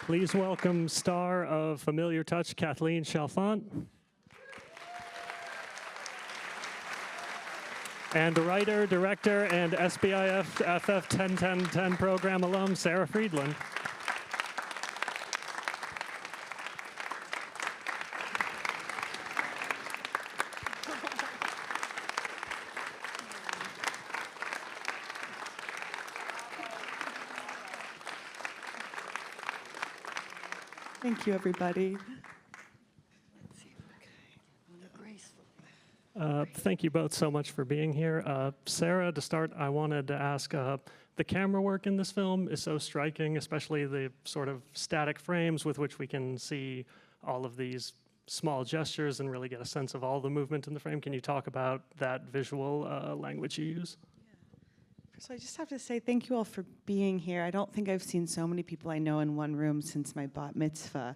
Please welcome star of Familiar Touch, Kathleen Chalfant. And writer, director, and SBIFF FF 10-10-10 program alum, Sarah Friedland. Thank you, everybody. Thank you both so much for being here. Sarah, to start, I wanted to ask, the camera work in this film is so striking, especially the sort of static frames with which we can see all of these small gestures and really get a sense of all the movement in the frame. Can you talk about that visual language you use? So I just have to say thank you all for being here. I don't think I've seen so many people I know in one room since my bat mitzvah.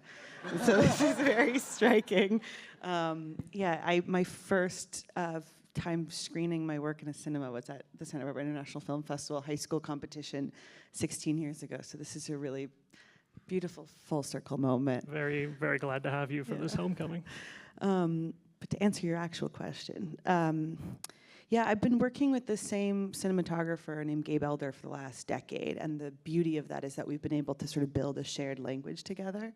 So this is very striking. My first time screening my work in a cinema was at the Santa Barbara International Film Festival high school competition 16 years ago. So this is a really beautiful full circle moment. Very, very glad to have you for this homecoming. But to answer your actual question, I've been working with the same cinematographer named Gabe Elder for the last decade, and the beauty of that is that we've been able to sort of build a shared language together.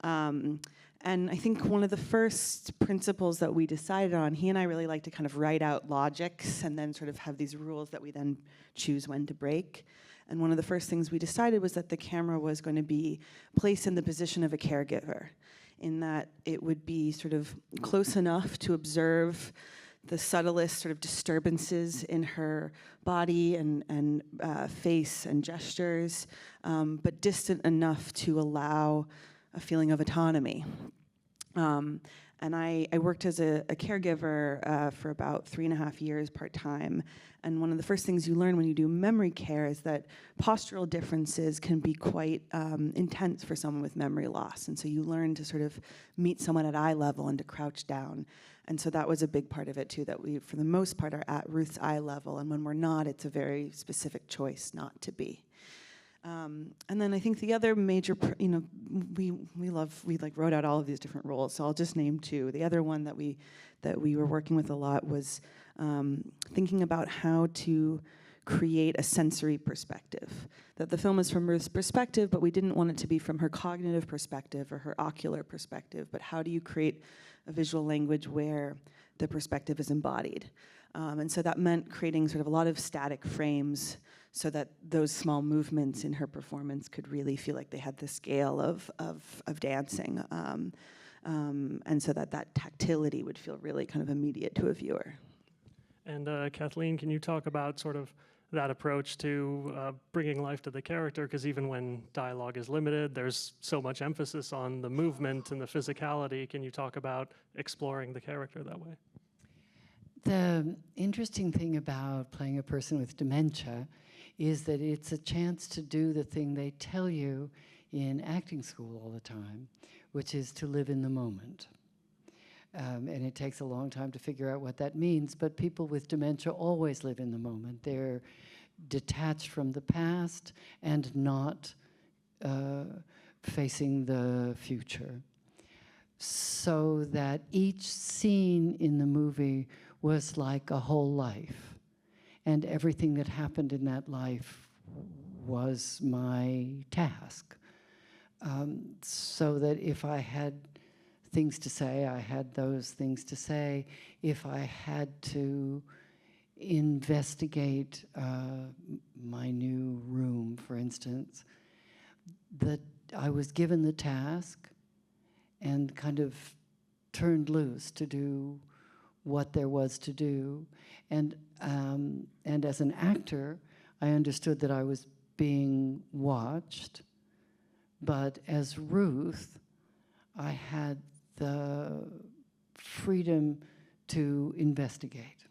And I think one of the first principles that we decided on, he and I really like to kind of write out logics and then sort of have these rules that we then choose when to break. And one of the first things we decided was that the camera was going to be placed in the position of a caregiver, in that it would be sort of close enough to observe the subtlest sort of disturbances in her body and face and gestures, but distant enough to allow a feeling of autonomy. And I worked as a caregiver for about 3.5 years part-time. And one of the first things you learn when you do memory care is that postural differences can be quite intense for someone with memory loss. And so you learn to sort of meet someone at eye level and to crouch down. And so that was a big part of it too, that we, for the most part, are at Ruth's eye level. And when we're not, it's a very specific choice not to be. And then I think the other major, we wrote out all of these different roles, so I'll just name two. The other one that we were working with a lot was thinking about how to create a sensory perspective. That the film is from Ruth's perspective, but we didn't want it to be from her cognitive perspective or her ocular perspective, but how do you create a visual language where the perspective is embodied? And so that meant creating sort of a lot of static frames so that those small movements in her performance could really feel like they had the scale of dancing. And so that tactility would feel really kind of immediate to a viewer. And Kathleen, can you talk about sort of that approach to bringing life to the character? Because even when dialogue is limited, there's so much emphasis on the movement and the physicality. Can you talk about exploring the character that way? The interesting thing about playing a person with dementia is that it's a chance to do the thing they tell you in acting school all the time, which is to live in the moment. And it takes a long time to figure out what that means, but people with dementia always live in the moment. They're detached from the past and not facing the future. So that each scene in the movie was like a whole life. And everything that happened in that life was my task. So that if I had things to say, I had those things to say. If I had to investigate my new room, for instance, that I was given the task and kind of turned loose to do what there was to do. And as an actor, I understood that I was being watched, but as Ruth, I had the freedom to investigate.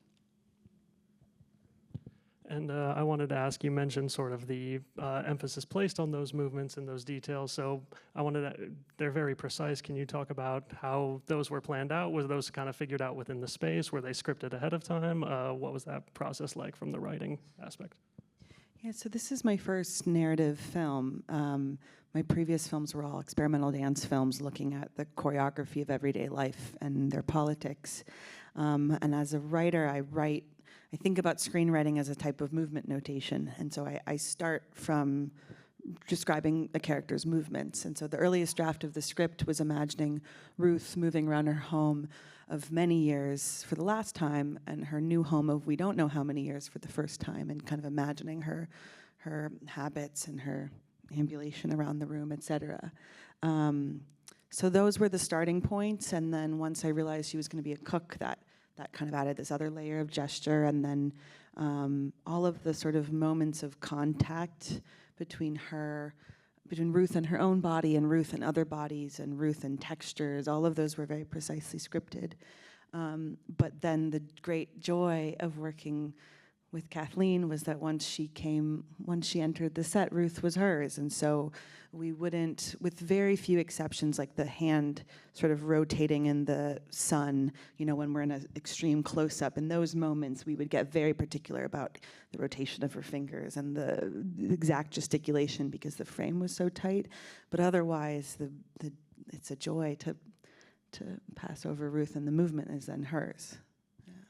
And I wanted to ask, you mentioned sort of the emphasis placed on those movements and those details. So I wanted to, they're very precise. Can you talk about how those were planned out? Was those kind of figured out within the space? Were they scripted ahead of time? What was that process like from the writing aspect? Yeah, so this is my first narrative film. My previous films were all experimental dance films looking at the choreography of everyday life and their politics. And as a writer, I think about screenwriting as a type of movement notation. And so I start from describing a character's movements. And so the earliest draft of the script was imagining Ruth moving around her home of many years for the last time, and her new home of we don't know how many years for the first time, and kind of imagining her habits and her ambulation around the room, etc. So those were the starting points, and then once I realized she was going to be a cook, that kind of added this other layer of gesture, and then all of the sort of moments of contact between Ruth and her own body, and Ruth and other bodies, and Ruth and textures, all of those were very precisely scripted. But then the great joy of working with Kathleen was that once she entered the set, Ruth was hers. And so we wouldn't, with very few exceptions, like the hand sort of rotating in the sun, when we're in an extreme close-up, in those moments we would get very particular about the rotation of her fingers and the exact gesticulation because the frame was so tight. But otherwise, it's a joy to pass over Ruth, and the movement is then hers.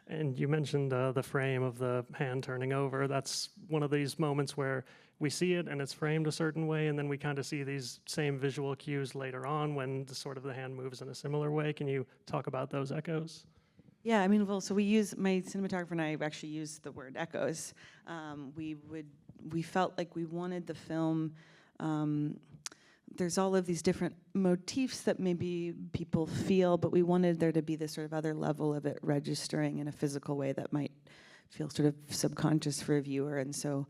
And you mentioned the frame of the hand turning over. That's one of these moments where we see it and it's framed a certain way, and then we kind of see these same visual cues later on when the hand moves in a similar way. Can you talk about those echoes? Yeah, so my cinematographer and I actually used the word echoes. We felt like we wanted the film, there's all of these different motifs that maybe people feel, but we wanted there to be this sort of other level of it registering in a physical way that might feel sort of subconscious for a viewer. And so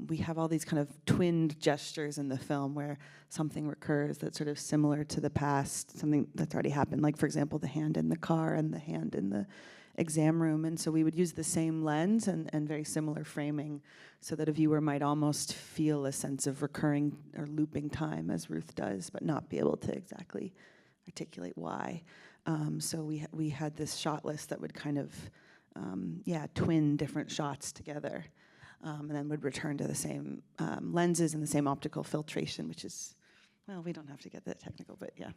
we have all these kind of twinned gestures in the film where something recurs that's sort of similar to the past, something that's already happened, like, for example, the hand in the car and the hand in the exam room. And so we would use the same lens and very similar framing so that a viewer might almost feel a sense of recurring or looping time as Ruth does, but not be able to exactly articulate why. So we had this shot list that would kind of, twin different shots together, and then would return to the same lenses and the same optical filtration, which is, well, we don't have to get that technical, but yeah.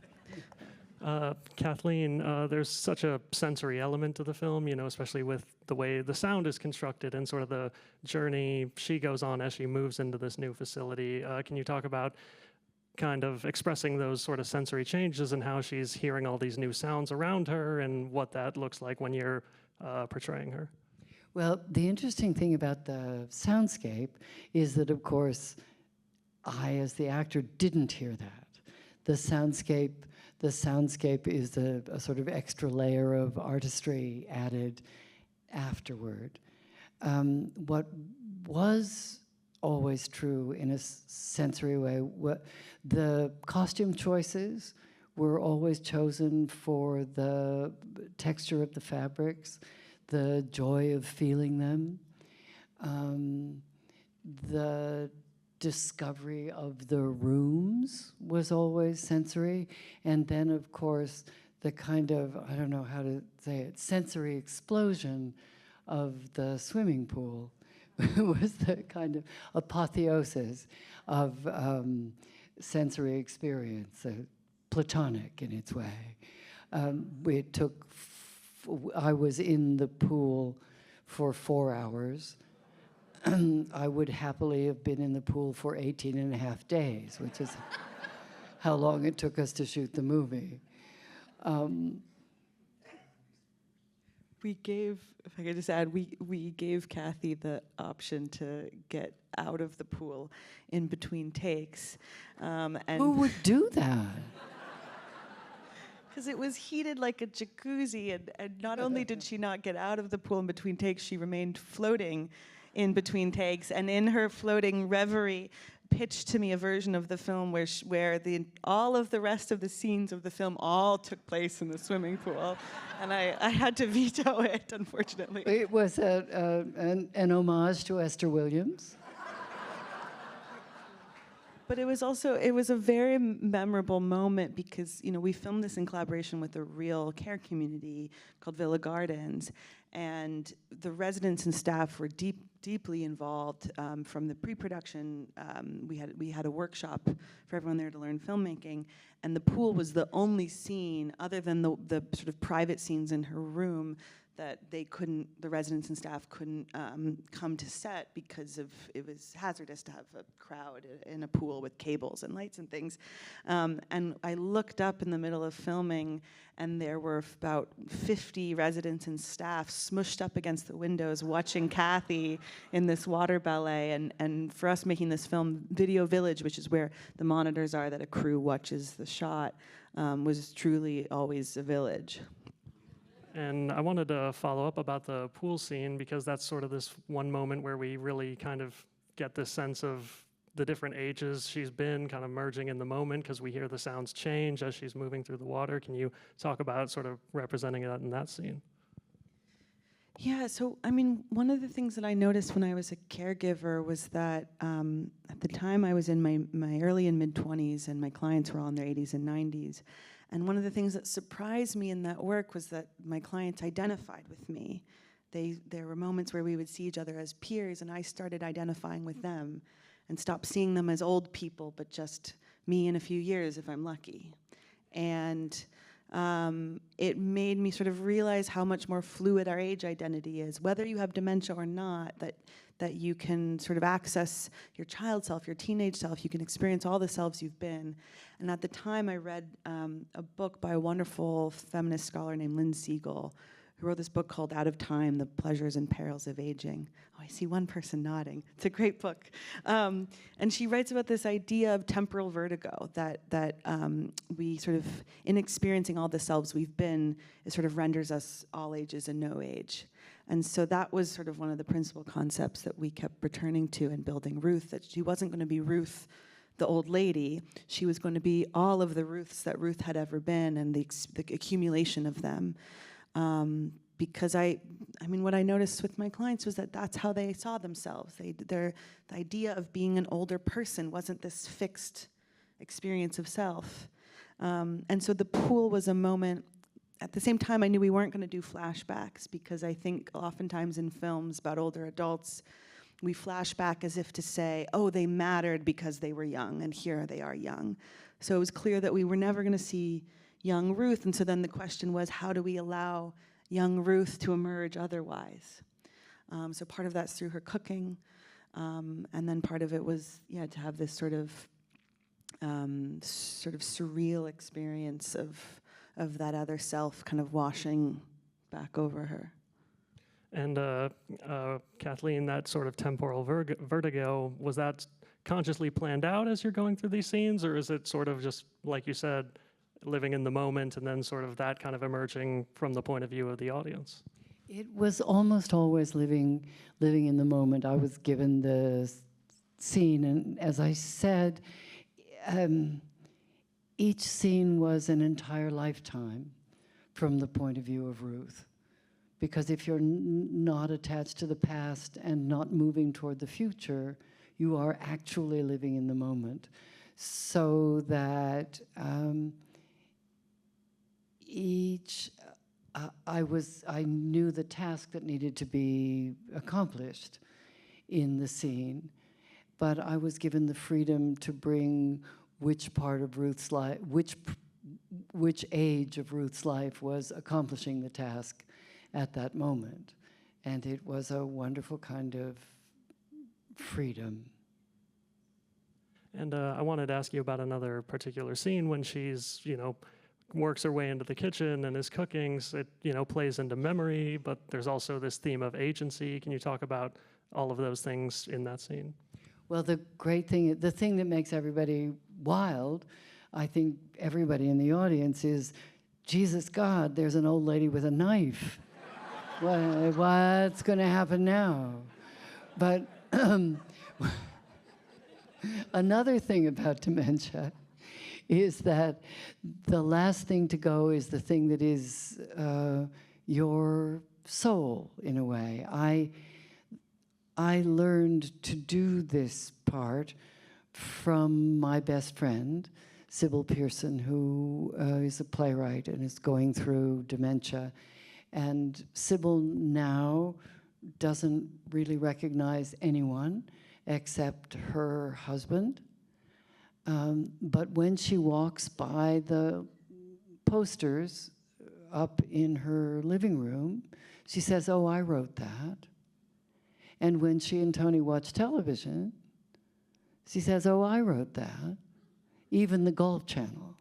Kathleen, there's such a sensory element to the film, especially with the way the sound is constructed and sort of the journey she goes on as she moves into this new facility. Can you talk about kind of expressing those sort of sensory changes and how she's hearing all these new sounds around her and what that looks like when you're portraying her? Well, the interesting thing about the soundscape is that, of course, I, as the actor, didn't hear that. The soundscape is a sort of extra layer of artistry added afterward. What was always true in a sensory way, the costume choices were always chosen for the texture of the fabrics, the joy of feeling them, the discovery of the rooms was always sensory, and then, of course, the kind of, I don't know how to say it, sensory explosion of the swimming pool was the kind of apotheosis of sensory experience, platonic in its way. I was in the pool for 4 hours. I would happily have been in the pool for 18 and a half days, which is how long it took us to shoot the movie. We gave, if I could just add, we gave Kathy the option to get out of the pool in between takes. And who would do that? Because it was heated like a jacuzzi, and not only did she not get out of the pool in between takes, she remained floating in between takes, and in her floating reverie, pitched to me a version of the film where all of the rest of the scenes of the film all took place in the swimming pool, and I had to veto it, unfortunately. It was an homage to Esther Williams. But it was a very memorable moment because, we filmed this in collaboration with a real care community called Villa Gardens, and the residents and staff were deeply involved from the pre-production. We had a workshop for everyone there to learn filmmaking, and the pool was the only scene, other than the sort of private scenes in her room, that the residents and staff couldn't come to set because it was hazardous to have a crowd in a pool with cables and lights and things. And I looked up in the middle of filming, and there were about 50 residents and staff smushed up against the windows watching Kathy in this water ballet. And for us making this film, Video Village, which is where the monitors are that a crew watches the shot, was truly always a village. And I wanted to follow up about the pool scene, because that's sort of this one moment where we really kind of get this sense of the different ages she's been kind of merging in the moment, because we hear the sounds change as she's moving through the water. Can you talk about sort of representing that in that scene? Yeah, so I mean, one of the things that I noticed when I was a caregiver was that at the time I was in my early and mid-20s, and my clients were all in their 80s and 90s. And one of the things that surprised me in that work was that my clients identified with me. There were moments where we would see each other as peers, and I started identifying with them and stopped seeing them as old people, but just me in a few years if I'm lucky. And it made me sort of realize how much more fluid our age identity is, whether you have dementia or not, that you can sort of access your child self, your teenage self, you can experience all the selves you've been. And at the time I read a book by a wonderful feminist scholar named Lynn Siegel, who wrote this book called Out of Time, The Pleasures and Perils of Aging. Oh, I see one person nodding. It's a great book. And she writes about this idea of temporal vertigo, that we sort of, in experiencing all the selves we've been, it sort of renders us all ages and no age. And so that was sort of one of the principal concepts that we kept returning to in building Ruth, that she wasn't going to be Ruth, the old lady. She was going to be all of the Ruths that Ruth had ever been, and the accumulation of them. Because I mean, what I noticed with my clients was that that's how they saw themselves. The idea of being an older person wasn't this fixed experience of self. And so the pool was a moment. At the same time, I knew we weren't going to do flashbacks, because I think oftentimes in films about older adults, we flash back as if to say, oh, they mattered because they were young, and here they are young. So it was clear that we were never going to see young Ruth, and so then the question was, how do we allow young Ruth to emerge otherwise? So part of that's through her cooking, and then part of it was, to have this sort of surreal experience of that other self kind of washing back over her. And Kathleen, that sort of temporal vertigo, was that consciously planned out as you're going through these scenes, or is it sort of just, like you said, living in the moment and then sort of that kind of emerging from the point of view of the audience? It was almost always living in the moment. I was given the scene, and as I said, each scene was an entire lifetime from the point of view of Ruth. Because if you're not attached to the past and not moving toward the future, you are actually living in the moment. So that I knew the task that needed to be accomplished in the scene, but I was given the freedom to bring which part of Ruth's life, which age of Ruth's life was accomplishing the task at that moment. And it was a wonderful kind of freedom. And I wanted to ask you about another particular scene when she's, works her way into the kitchen and is cooking. So it, plays into memory, but there's also this theme of agency. Can you talk about all of those things in that scene? Well, the thing that makes everybody wild, I think everybody in the audience, is, Jesus God, there's an old lady with a knife. What's going to happen now? But another thing about dementia is that the last thing to go is the thing that is your soul, in a way. I learned to do this part from my best friend, Sybil Pearson, who is a playwright and is going through dementia. And Sybil now doesn't really recognize anyone except her husband. But when she walks by the posters up in her living room, she says, "Oh, I wrote that." And when she and Tony watch television, she says, "Oh, I wrote that." Even the Golf Channel.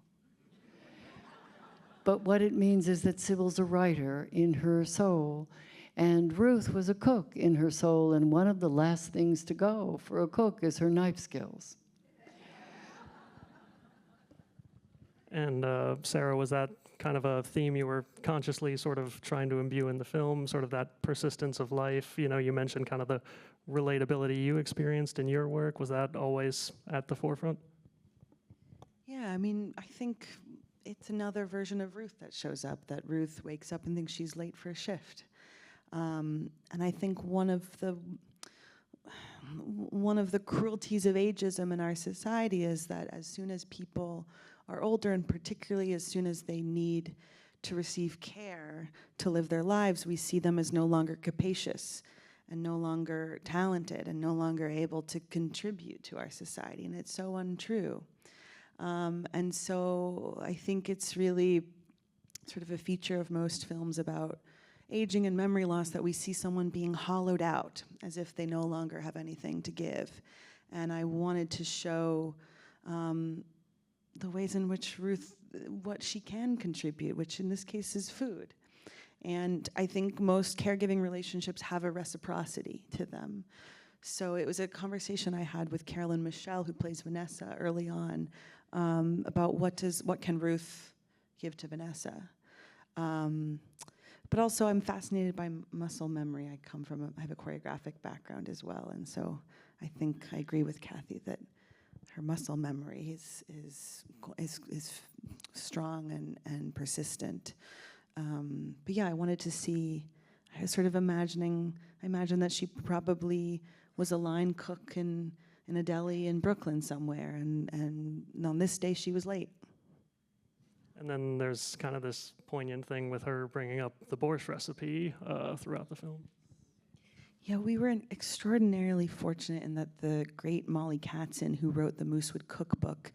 But what it means is that Sybil's a writer in her soul, and Ruth was a cook in her soul, and one of the last things to go for a cook is her knife skills. And Sarah, was that kind of a theme you were consciously sort of trying to imbue in the film, sort of that persistence of life? You know, you mentioned kind of the relatability you experienced in your work. Was that always at the forefront? Yeah, I mean, I think it's another version of Ruth that shows up, that Ruth wakes up and thinks she's late for a shift. And I think one of the cruelties of ageism in our society is that as soon as people are older, and particularly as soon as they need to receive care to live their lives, we see them as no longer capacious and no longer talented and no longer able to contribute to our society. And it's so untrue. And so I think it's really sort of a feature of most films about aging and memory loss that we see someone being hollowed out as if they no longer have anything to give. And I wanted to show the ways in which Ruth, what she can contribute, which in this case is food. And I think most caregiving relationships have a reciprocity to them. So it was a conversation I had with Carolyn Michelle, who plays Vanessa, early on, about what can Ruth give to Vanessa. But also I'm fascinated by muscle memory. I have a choreographic background as well, and so I think I agree with Kathy that her muscle memory is strong and persistent. But yeah, I wanted to see, I was sort of I imagined that she probably was a line cook in a deli in Brooklyn somewhere, and on this day she was late. And then there's kind of this poignant thing with her bringing up the borscht recipe throughout the film. Yeah, we were extraordinarily fortunate in that the great Molly Katzin, who wrote the Moosewood Cookbook,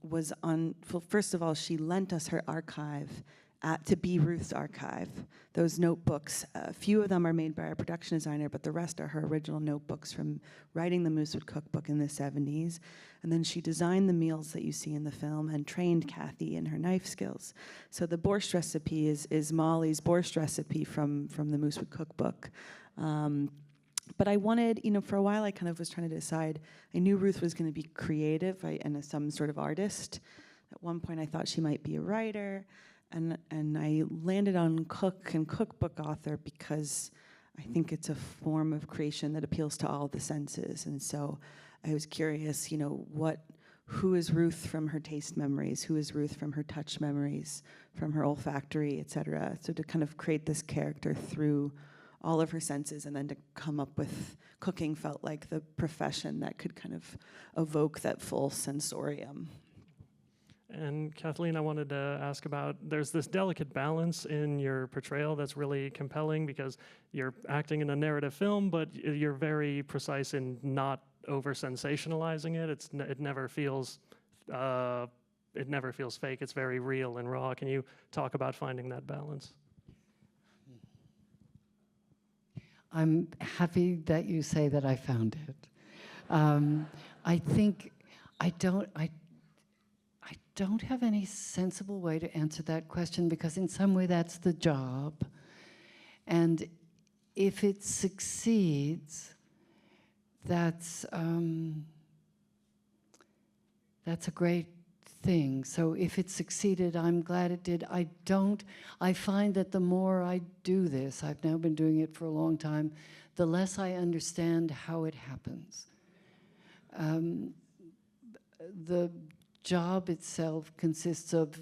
was on, well, first of all, she lent us her archive to be Ruth's archive. Those notebooks, a few of them are made by our production designer, but the rest are her original notebooks from writing the Moosewood Cookbook in the 70s. And then she designed the meals that you see in the film and trained Kathy in her knife skills. So the borscht recipe is Molly's borscht recipe from the Moosewood Cookbook. But I wanted, for a while I kind of was trying to decide, I knew Ruth was going to be creative and some sort of artist. At one point I thought she might be a writer. And I landed on cook and cookbook author because I think it's a form of creation that appeals to all the senses. And so I was curious, who is Ruth from her taste memories? Who is Ruth from her touch memories, from her olfactory, et cetera? So to kind of create this character through all of her senses, and then to come up with cooking felt like the profession that could kind of evoke that full sensorium. And Kathleen, I wanted to ask about, there's this delicate balance in your portrayal that's really compelling because you're acting in a narrative film, but you're very precise in not over-sensationalizing it. It never feels fake. It's very real and raw. Can you talk about finding that balance? I'm happy that you say that I found it. I think I don't have any sensible way to answer that question because in some way that's the job. And if it succeeds, that's a great thing. So if it succeeded, I'm glad it did. I find that the more I do this, I've now been doing it for a long time, the less I understand how it happens. The job itself consists of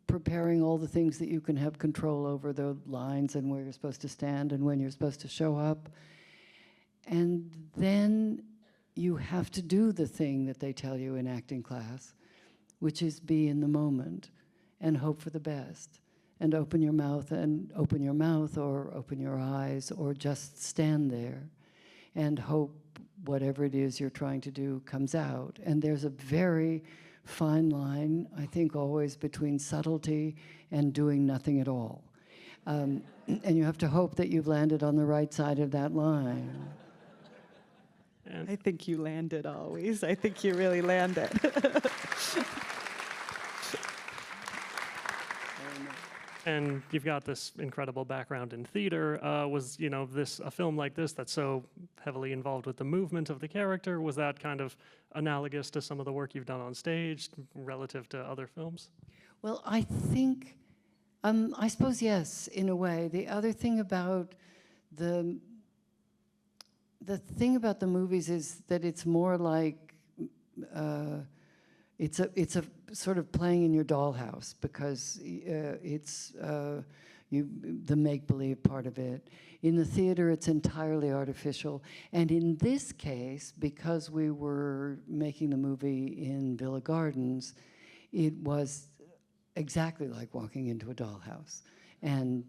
preparing all the things that you can have control over, the lines and where you're supposed to stand and when you're supposed to show up. And then you have to do the thing that they tell you in acting class, which is be in the moment and hope for the best and open your mouth and open your mouth, or open your eyes, or just stand there and hope whatever it is you're trying to do comes out. And there's a very fine line, I think, always between subtlety and doing nothing at all. And you have to hope that you've landed on the right side of that line. I think you landed always. I think you really landed. And you've got this incredible background in theater. Was a film like this that's so heavily involved with the movement of the character? Was that kind of analogous to some of the work you've done on stage relative to other films? Well, I think, I suppose yes, in a way. The other thing about the thing about the movies is that it's more like it's a sort of playing in your dollhouse, because it's the make-believe part of it. In the theater, it's entirely artificial. And in this case, because we were making the movie in Villa Gardens, it was exactly like walking into a dollhouse and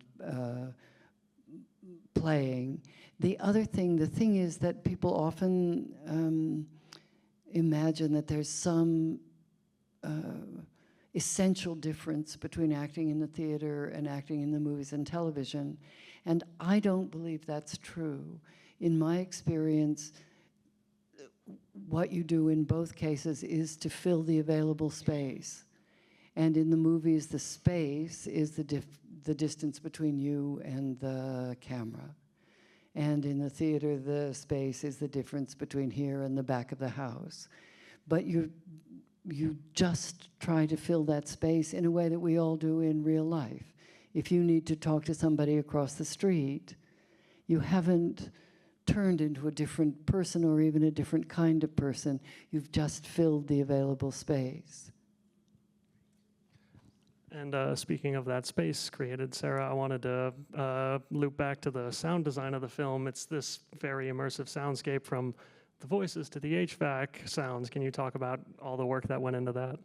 playing. The thing is that people often imagine that there's some essential difference between acting in the theater and acting in the movies and television. And I don't believe that's true. In my experience, what you do in both cases is to fill the available space. And in the movies, the space is the distance between you and the camera. And in the theater, the space is the difference between here and the back of the house. But you just try to fill that space in a way that we all do in real life. If you need to talk to somebody across the street, you haven't turned into a different person or even a different kind of person. You've just filled the available space. And speaking of that space created, Sarah, I wanted to loop back to the sound design of the film. It's this very immersive soundscape, from the voices to the HVAC sounds. Can you talk about all the work that went into that?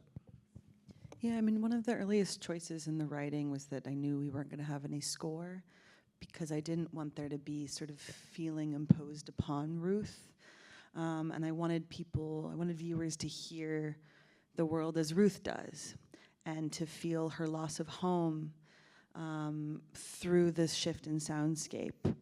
Yeah, I mean, one of the earliest choices in the writing was that I knew we weren't going to have any score, because I didn't want there to be sort of feeling imposed upon Ruth. And I wanted viewers to hear the world as Ruth does, and to feel her loss of home through this shift in soundscape.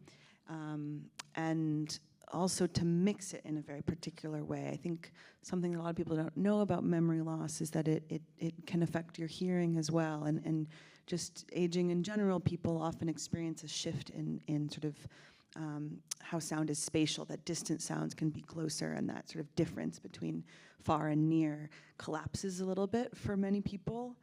And also to mix it in a very particular way. I think something that a lot of people don't know about memory loss is that it can affect your hearing as well. And just aging in general, people often experience a shift in sort of how sound is spatial, that distant sounds can be closer, and that sort of difference between far and near collapses a little bit for many people.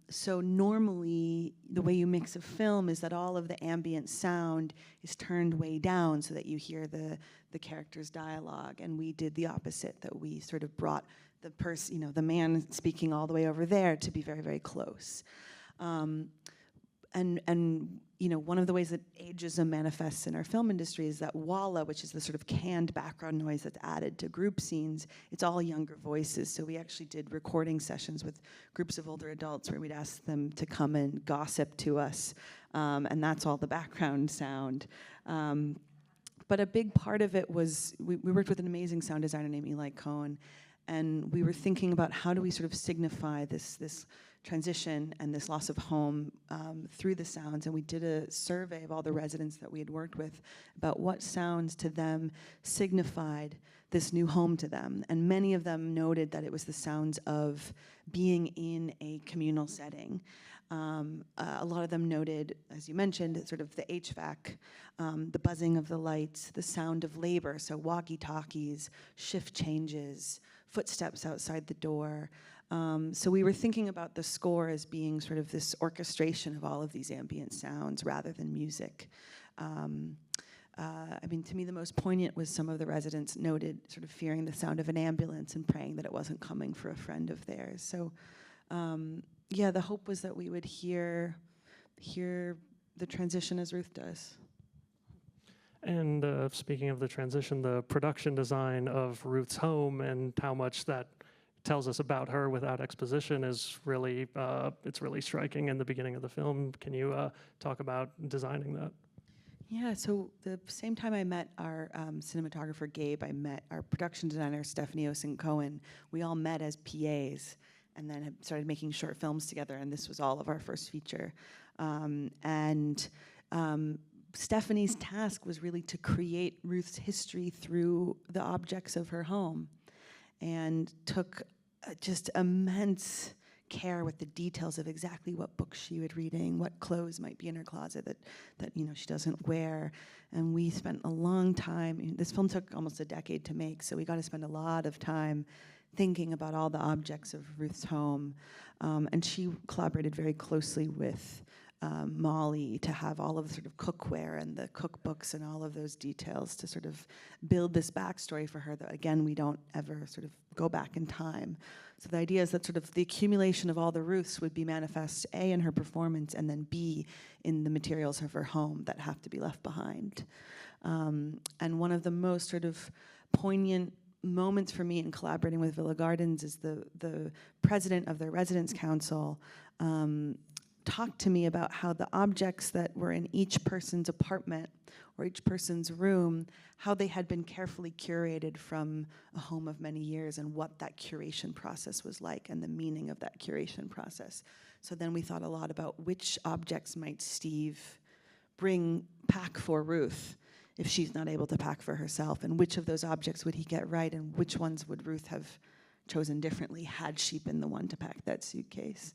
So normally, the way you mix a film is that all of the ambient sound is turned way down so that you hear the character's dialogue. And we did the opposite, that we sort of brought the man speaking all the way over there to be very, very close. And one of the ways that ageism manifests in our film industry is that walla, which is the sort of canned background noise that's added to group scenes, it's all younger voices. So we actually did recording sessions with groups of older adults where we'd ask them to come and gossip to us, and that's all the background sound. But a big part of it was, we worked with an amazing sound designer named Eli Cohen, and we were thinking about how do we sort of signify this transition and this loss of home through the sounds. And we did a survey of all the residents that we had worked with about what sounds to them signified this new home to them. And many of them noted that it was the sounds of being in a communal setting. A lot of them noted, as you mentioned, sort of the HVAC, the buzzing of the lights, the sound of labor, so walkie-talkies, shift changes, footsteps outside the door. So we were thinking about the score as being sort of this orchestration of all of these ambient sounds rather than music. I mean, to me, the most poignant was some of the residents noted sort of fearing the sound of an ambulance and praying that it wasn't coming for a friend of theirs. So, yeah, the hope was that we would hear the transition as Ruth does. And speaking of the transition, the production design of Ruth's home and how much that tells us about her without exposition is really, it's really striking in the beginning of the film. Can you talk about designing that? Yeah, so the same time I met our cinematographer, Gabe, I met our production designer, Stephanie Osen-Cohen. We all met as PAs and then had started making short films together, and this was all of our first feature. Stephanie's task was really to create Ruth's history through the objects of her home, and took just immense care with the details of exactly what books she was reading, what clothes might be in her closet that she doesn't wear. And we spent a long time, this film took almost a decade to make, so we got to spend a lot of time thinking about all the objects of Ruth's home. And she collaborated very closely with Molly to have all of the sort of cookware and the cookbooks and all of those details to sort of build this backstory for her that, again, we don't ever sort of go back in time. So the idea is that sort of the accumulation of all the Ruths would be manifest, A, in her performance, and then B, in the materials of her home that have to be left behind. And one of the most sort of poignant moments for me in collaborating with Villa Gardens is the president of their residence council talked to me about how the objects that were in each person's apartment or each person's room, how they had been carefully curated from a home of many years, and what that curation process was like and the meaning of that curation process. So then we thought a lot about which objects might Steve pack for Ruth if she's not able to pack for herself, and which of those objects would he get right, and which ones would Ruth have chosen differently had she been the one to pack that suitcase.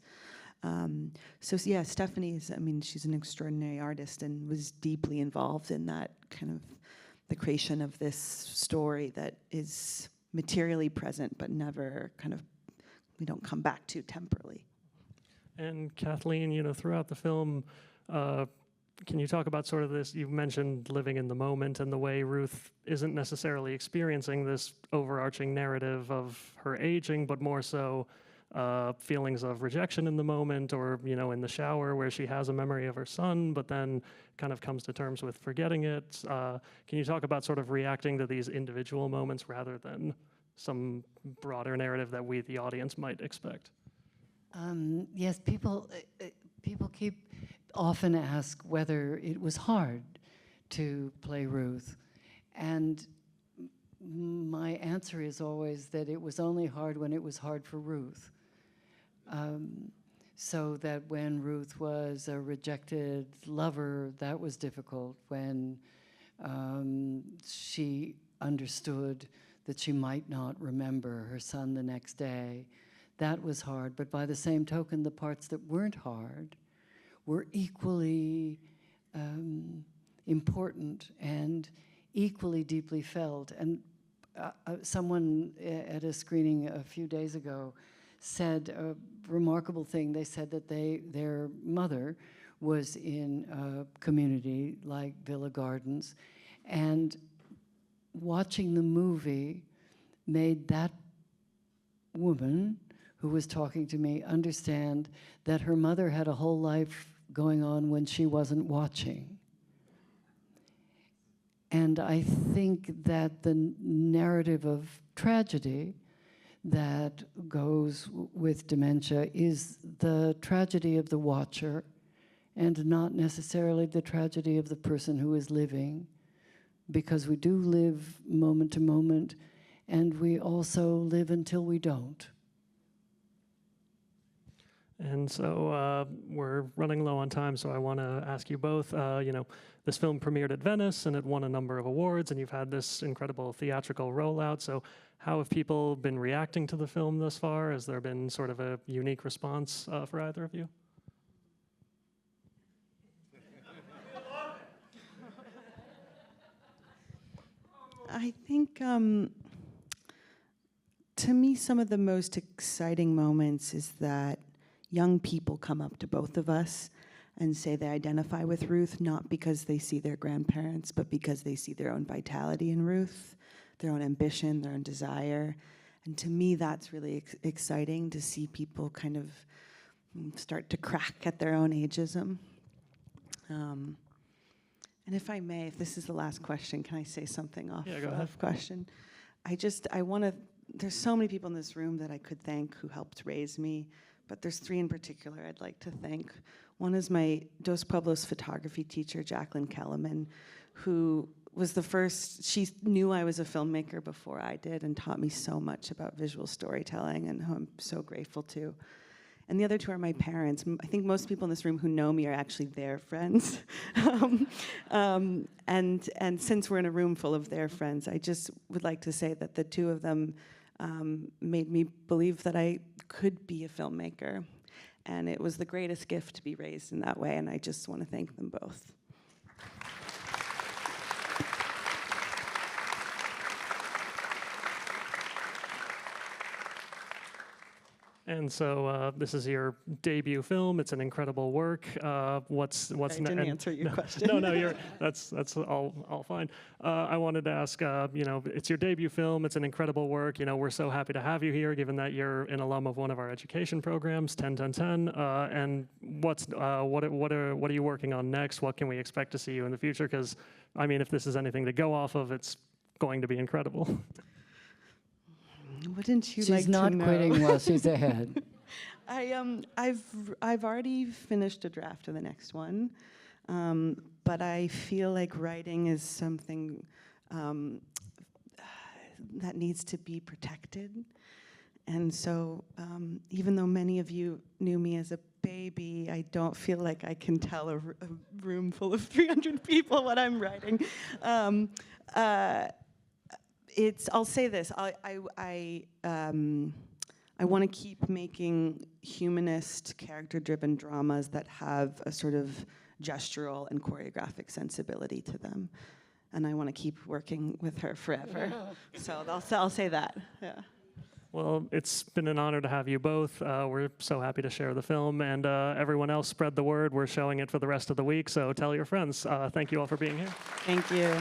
So yeah, Stephanie's, she's an extraordinary artist and was deeply involved in that kind of the creation of this story that is materially present, but never we don't come back to temporally. And Kathleen, throughout the film, can you talk about sort of this, you've mentioned living in the moment and the way Ruth isn't necessarily experiencing this overarching narrative of her aging, but more so feelings of rejection in the moment, or in the shower where she has a memory of her son but then kind of comes to terms with forgetting it. Can you talk about sort of reacting to these individual moments rather than some broader narrative that we, the audience, might expect? Yes, people often ask whether it was hard to play Ruth, and my answer is always that it was only hard when it was hard for Ruth. So that when Ruth was a rejected lover, that was difficult. When she understood that she might not remember her son the next day, that was hard. But by the same token, the parts that weren't hard were equally important and equally deeply felt. And someone at a screening a few days ago said a remarkable thing. They said that their mother was in a community like Villa Gardens, and watching the movie made that woman who was talking to me understand that her mother had a whole life going on when she wasn't watching. And I think that the narrative of tragedy that goes with dementia is the tragedy of the watcher, and not necessarily the tragedy of the person who is living, because we do live moment to moment, and we also live until we don't. And so we're running low on time, so I want to ask you both, this film premiered at Venice and it won a number of awards, and you've had this incredible theatrical rollout. So how have people been reacting to the film thus far? Has there been sort of a unique response for either of you? I think, to me, some of the most exciting moments is that young people come up to both of us and say they identify with Ruth, not because they see their grandparents, but because they see their own vitality in Ruth, their own ambition, their own desire. And to me, that's really exciting to see people kind of start to crack at their own ageism. And if I may, if this is the last question, can I say something off, Yeah, go ahead. off question? I want to there's so many people in this room that I could thank who helped raise me, but there's 3 in particular I'd like to thank. One is my Dos Pueblos photography teacher, Jacqueline Kellerman, who was the first, she knew I was a filmmaker before I did and taught me so much about visual storytelling, and who I'm so grateful to. And the other 2 are my parents. I think most people in this room who know me are actually their friends. And since we're in a room full of their friends, I just would like to say that the 2 of them made me believe that I could be a filmmaker. And it was the greatest gift to be raised in that way, and I just want to thank them both. And so this is your debut film. It's an incredible work. What's I didn't answer your question. No, that's all fine. I wanted to ask, it's your debut film. It's an incredible work. We're so happy to have you here, given that you're an alum of one of our education programs, 10-10-10. And what are you working on next? What can we expect to see you in the future? Because I mean, if this is anything to go off of, it's going to be incredible. Wouldn't you She's like to know? not quitting while she's ahead. I've already finished a draft of the next one, but I feel like writing is something that needs to be protected. And so even though many of you knew me as a baby, I don't feel like I can tell a room full of 300 people what I'm writing. I'll say this, I want to keep making humanist, character-driven dramas that have a sort of gestural and choreographic sensibility to them. And I want to keep working with her forever. So I'll say that, yeah. Well, it's been an honor to have you both. We're so happy to share the film, and everyone else, spread the word. We're showing it for the rest of the week, so tell your friends. Thank you all for being here. Thank you.